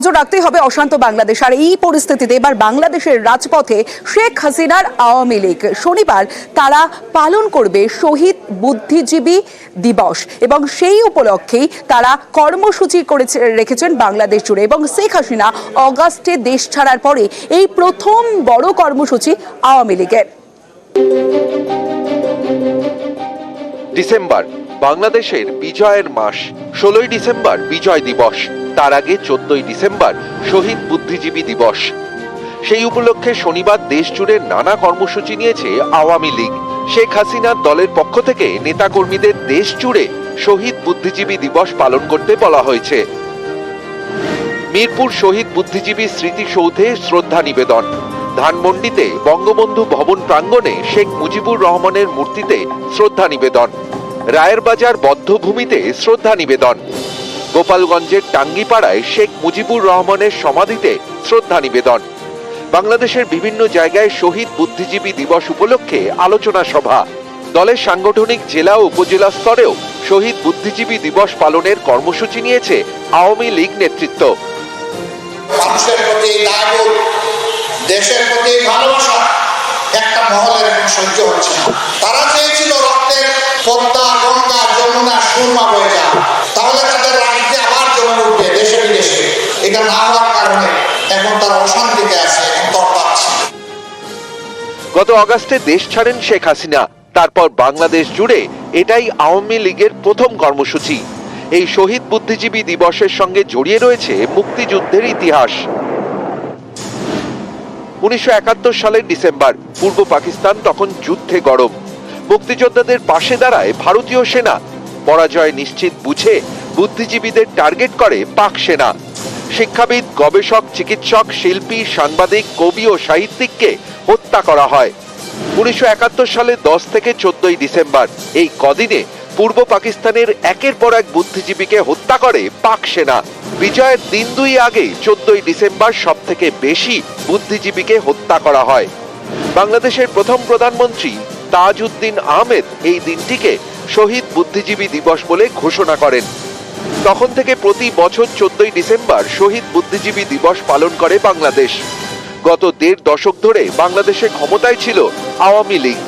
নজর রাখতেই হবে অশান্ত বাংলাদেশ। আর এই পরিস্থিতিতে এবার বাংলাদেশের রাজপথে শেখ হাসিনার আওয়ামী লীগ শনিবার তারা পালন করবে শহীদ বুদ্ধিজীবী দিবস এবং সেই উপলক্ষেই তারা কর্মসূচি রেখেছেন বাংলাদেশ জুড়ে। এবং শেখ হাসিনা অগাস্টে দেশ ছাড়ার পরে এই প্রথম বড় কর্মসূচি আওয়ামী লীগের। ডিসেম্বর বাংলাদেশের বিজয়ের মাস। 16ই ডিসেম্বর বিজয় দিবস, তার আগে 14ই ডিসেম্বর শহীদ বুদ্ধিজীবী দিবস। সেই উপলক্ষে শনিবার দেশ জুড়ে নানা কর্মসূচি নিয়েছে আওয়ামী লীগ। শেখ হাসিনার দলের পক্ষ থেকে নেতাকর্মীদের দেশ জুড়ে শহীদ বুদ্ধিজীবী দিবস পালন করতে বলা হয়েছে। মিরপুর শহীদ বুদ্ধিজীবী স্মৃতিসৌধে শ্রদ্ধা নিবেদন, ধানমন্ডিতে বঙ্গবন্ধু ভবন প্রাঙ্গণে শেখ মুজিবুর রহমানের মূর্তিতে শ্রদ্ধা নিবেদন, রায়েরবাজার বদ্ধভূমিতে শ্রদ্ধা নিবেদন, গোপালগঞ্জের টাঙ্গিপাড়ায় শেখ মুজিবুর রহমানের সমাধিতে শ্রদ্ধা নিবেদন। বাংলাদেশের বিভিন্ন জায়গায় শহীদ বুদ্ধিজীবী দিবস উপলক্ষে আলোচনা সভা। দলের সাংগঠনিক জেলা ও উপজেলা স্তরেও শহীদ বুদ্ধিজীবী দিবস পালনের কর্মসূচি নিয়েছে আওয়ামী লীগ নেতৃত্ব। মানুষের প্রতি দায়বোধ, দেশের প্রতি ভালোবাসা একটা মহলের এখন সহ্য হচ্ছে না। তারা চেয়েছিল রক্তের পদ্মা, গঙ্গা, যমুনা, সুরমা বয়ে যাক, তাহলে তাদের রাজনীতি আবার জমে উঠবে দেশে বিদেশে। এটা না হওয়ার কারণে এখন তারা অশান্তিতে আছে, এখন তরপাচ্ছে। গত আগস্টে দেশ ছাড়েন শেখ হাসিনা, তারপর বাংলাদেশ জুড়ে এটাই আওয়ামী লীগের প্রথম কর্মসূচি। এই শহীদ বুদ্ধিজীবী দিবসের সঙ্গে জড়িয়ে রয়েছে মুক্তিযুদ্ধের ইতিহাস। 1971 সালের ডিসেম্বর, পূর্ব পাকিস্তান তখন যুদ্ধে গরম। মুক্তিযোদ্ধাদের পাশে দাঁড়ায় ভারতীয় সেনা। পরাজয় নিশ্চিত বুঝে বুদ্ধিজীবীদের টার্গেট করে পাক সেনা। শিক্ষাবিদ, গবেষক, চিকিৎসক, শিল্পী, সাংবাদিক, কবি ও সাহিত্যিককে হত্যা করা হয়। 1971 সালে 10 থেকে 14ই ডিসেম্বর এই কদিনে পূর্ব পাকিস্তানের একের পর এক বুদ্ধিজীবীকে হত্যা করে পাক সেনা। বিজয়ের দিন দুই আগে 14ই ডিসেম্বর সব থেকে বেশি বুদ্ধিজীবীকে হত্যা করা হয়। বাংলাদেশের প্রথম প্রধানমন্ত্রী তাজউদ্দিন আহমেদ এই দিনটিকে শহীদ বুদ্ধিজীবী দিবস বলে ঘোষণা করেন। তখন থেকে প্রতি বছর 14ই ডিসেম্বর শহীদ বুদ্ধিজীবী দিবস পালন করে বাংলাদেশ। গত 1.5 দশক ধরে বাংলাদেশে ক্ষমতায় ছিল আওয়ামী লীগ।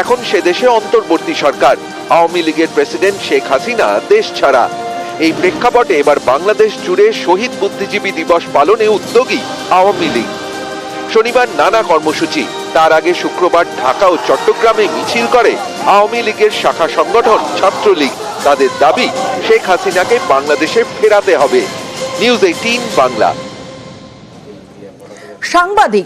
এখন সে দেশে অন্তর্বর্তী সরকার। আওয়ামী লীগের প্রেসিডেন্ট শেখ হাসিনা দেশ ছাড়া। এই প্রেক্ষাপটে এবার বাংলাদেশ জুড়ে শহীদ বুদ্ধিজীবী দিবস পালনে উদ্যোগী আওয়ামী লীগ। শনিবার নানা কর্মসূচি, তার আগে শুক্রবার ঢাকা ও চট্টগ্রামে মিছিল করে আওয়ামী লীগের শাখা সংগঠন ছাত্রলীগ। তাদের দাবি শেখ হাসিনাকে বাংলাদেশে ফেরাতে হবে। নিউজ 18 বাংলা। সাংবাদিক